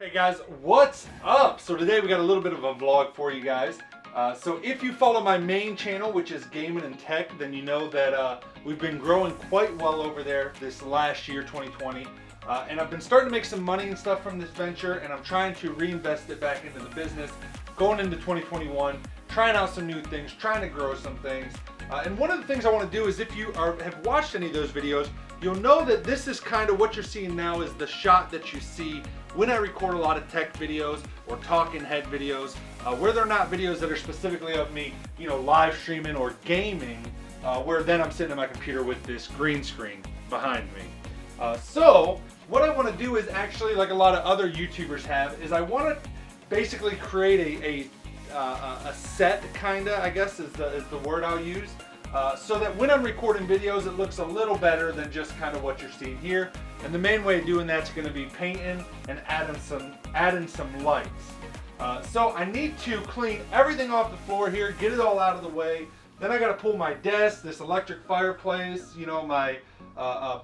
Hey guys, what's up? So today we got a little bit of a vlog for you guys. So if you follow my main channel, which is Gaming and Tech, then you know that we've been growing quite well over there this last year, 2020. And I've been starting to make some money and stuff from this venture, and I'm trying to reinvest it back into the business going into 2021, trying out some new things, trying to grow some things. And one of the things I want to do is, if you have watched any of those videos, you'll know that this is kind of what you're seeing now is the shot that you see when I record a lot of tech videos or talking head videos, where they're not videos that are specifically of me, live streaming or gaming, where then I'm sitting at my computer with this green screen behind me. So what I want to do is actually, like a lot of other YouTubers have, is I want to basically create a set, kinda, I guess is the word I'll use, so that when I'm recording videos it looks a little better than just kind of what you're seeing here. And the main way of doing that's going to be painting and adding some lights. So I need to clean everything off the floor here, get it all out of the way. Then I got to pull my desk, this electric fireplace, my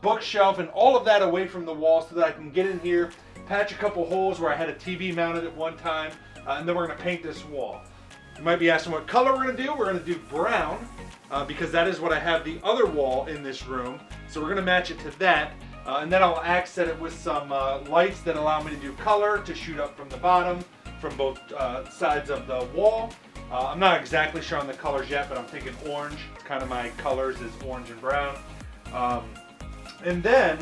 bookshelf, and all of that away from the wall so that I can get in here, patch a couple holes where I had a TV mounted at one time, and then we're going to paint this wall. You might be asking what color we're going to do. We're going to do brown because that is what I have the other wall in this room. So we're going to match it to that. And then I'll accent it with some lights that allow me to do color to shoot up from the bottom from both sides of the wall. I'm not exactly sure on the colors yet, but I'm thinking orange. It's kind of my colors is orange and brown. And then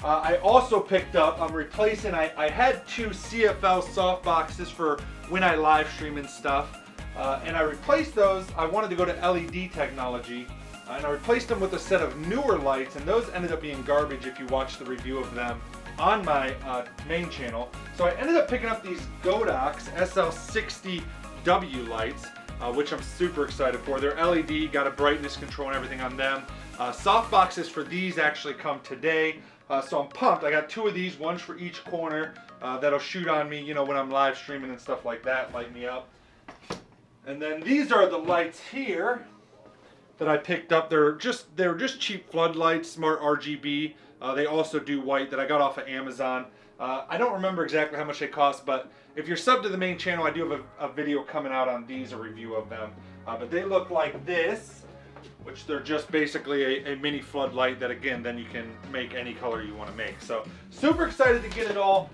I also picked up, I'm replacing, I had two CFL soft boxes for when I live stream and stuff. And I replaced those. I wanted to go to LED technology. And I replaced them with a set of newer lights, and those ended up being garbage if you watch the review of them on my main channel. So I ended up picking up these Godox SL60W lights, which I'm super excited for. They're LED, got a brightness control and everything on them. Soft boxes for these actually come today, so I'm pumped. I got two of these, one for each corner, that'll shoot on me, when I'm live streaming and stuff like that, light me up. And then these are the lights here that I picked up. They were just cheap floodlights, smart RGB. They also do white that I got off of Amazon. I don't remember exactly how much they cost, but if you're subbed to the main channel, I do have a video coming out on these, a review of them. But they look like this, which they're just basically a mini floodlight that, again, then you can make any color you want to make. So super excited to get it all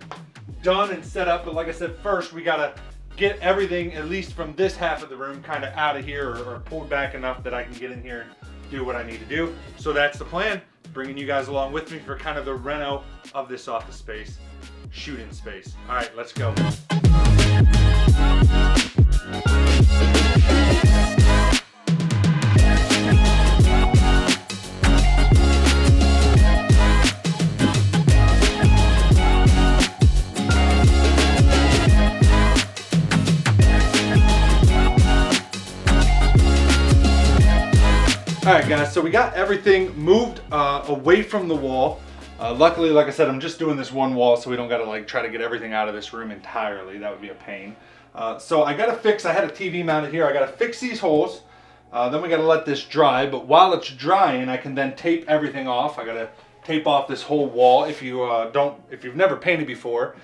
done and set up. But like I said, first we gotta get everything, at least from this half of the room, kind of out of here or pulled back enough that I can get in here and do what I need to do. So that's the plan, bringing you guys along with me for kind of the reno of this office space, shooting space. All right, let's go. Alright guys, so we got everything moved away from the wall. Luckily, like I said, I'm just doing this one wall so we don't gotta try to get everything out of this room entirely. That would be a pain. So I had a TV mounted here. I gotta fix these holes. Then we gotta let this dry, but while it's drying, I can then tape everything off. I gotta tape off this whole wall if you've never painted before,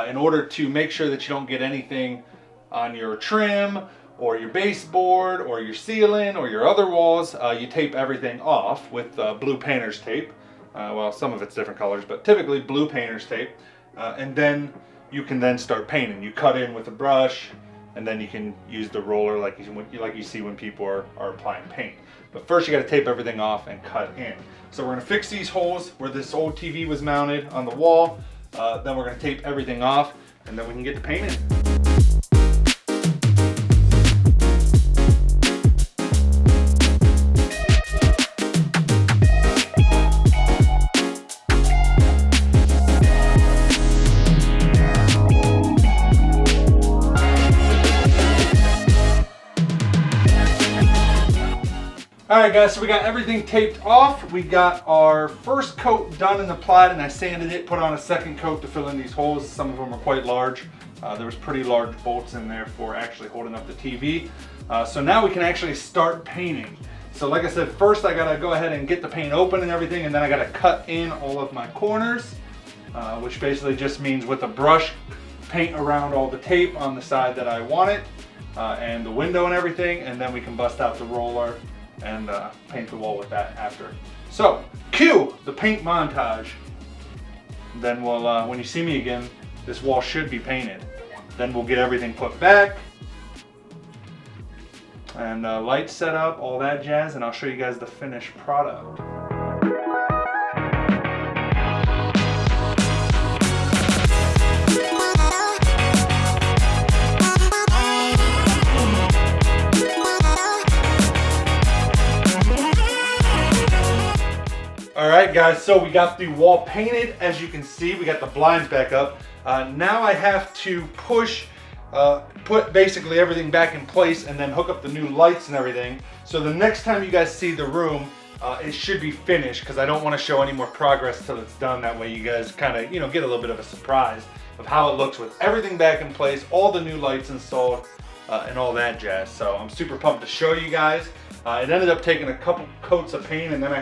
in order to make sure that you don't get anything on your trim or your baseboard, or your ceiling, or your other walls. You tape everything off with blue painter's tape. Well, some of it's different colors, but typically blue painter's tape. And then you can then start painting. You cut in with a brush, and then you can use the roller like you see when people are applying paint. But first you gotta tape everything off and cut in. So we're gonna fix these holes where this old TV was mounted on the wall. Then we're gonna tape everything off, and then we can get to painting. Alright guys, so we got everything taped off. We got our first coat done and applied, and I sanded it, put on a second coat to fill in these holes. Some of them are quite large. There was pretty large bolts in there for actually holding up the TV. So now we can actually start painting. So like I said, first I gotta go ahead and get the paint open and everything, and then I gotta cut in all of my corners, which basically just means with a brush, paint around all the tape on the side that I want it, and the window and everything, and then we can bust out the roller and paint the wall with that after. So, cue the paint montage. Then we'll, when you see me again, this wall should be painted. Then we'll get everything put back, and lights set up, all that jazz, and I'll show you guys the finished product. Alright guys, so we got the wall painted. As you can see, we got the blinds back up. Now I have to put basically everything back in place and then hook up the new lights and everything. So the next time you guys see the room, it should be finished, because I don't want to show any more progress till it's done. That way you guys kind of, get a little bit of a surprise of how it looks with everything back in place, all the new lights installed, and all that jazz. So I'm super pumped to show you guys. It ended up taking a couple coats of paint, and then I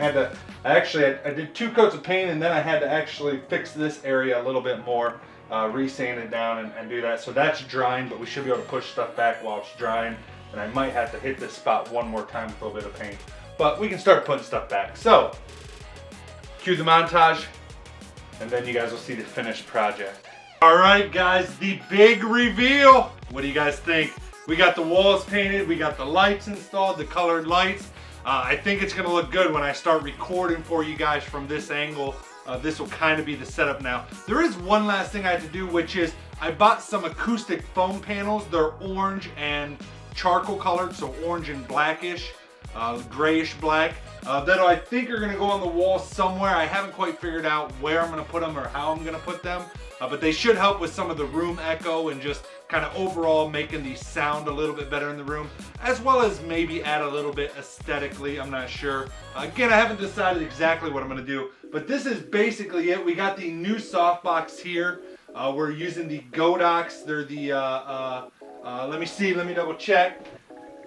did 2 coats of paint, and then I had to actually fix this area a little bit more, re-sand it down and do that. So that's drying, but we should be able to push stuff back while it's drying, and I might have to hit this spot one more time with a little bit of paint. But we can start putting stuff back. So, cue the montage, and then you guys will see the finished project. All right guys, the big reveal. What do you guys think? We got the walls painted, we got the lights installed, the colored lights. I think it's gonna look good when I start recording for you guys from this angle. This will kind of be the setup now. There is one last thing I have to do, which is I bought some acoustic foam panels. They're orange and charcoal colored, so orange and blackish, grayish black, that I think are gonna go on the wall somewhere. I haven't quite figured out where I'm gonna put them or how I'm gonna put them, but they should help with some of the room echo and just kind of overall making the sound a little bit better in the room, as well as maybe add a little bit aesthetically. I'm not sure. Again, I haven't decided exactly what I'm gonna do, but this is basically it. We got the new softbox here. We're using the Godox. They're the, let me double check.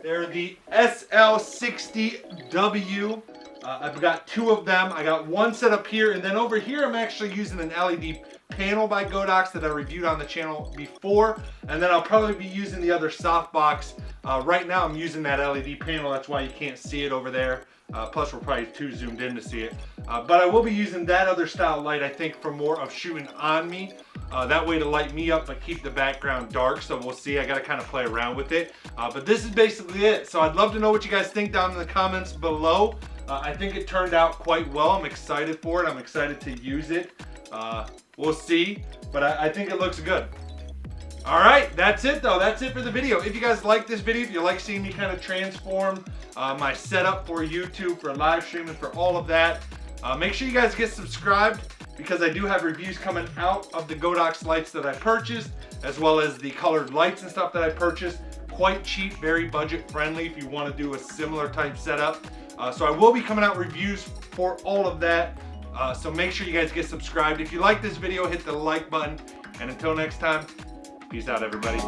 They're the SL60W. I've got 2 of them. I got one set up here, and then over here I'm actually using an LED panel by Godox that I reviewed on the channel before, and then I'll probably be using the other softbox. Right now I'm using that LED panel, that's why you can't see it over there. Plus we're probably too zoomed in to see it. But I will be using that other style light, I think, for more of shooting on me. That way to light me up but keep the background dark, so we'll see. I gotta kind of play around with it. But this is basically it. So I'd love to know what you guys think down in the comments below. I think it turned out quite well. I'm excited for it. I'm excited to use it. We'll see, but I think it looks good. All right, that's it though. That's it for the video. If you guys like this video, if you like seeing me kind of transform my setup for YouTube, for live streaming, for all of that, make sure you guys get subscribed, because I do have reviews coming out of the Godox lights that I purchased, as well as the colored lights and stuff that I purchased. Quite cheap, very budget friendly if you want to do a similar type setup. So I will be coming out reviews for all of that. So make sure you guys get subscribed. If you like this video, hit the like button. And until next time, peace out, everybody.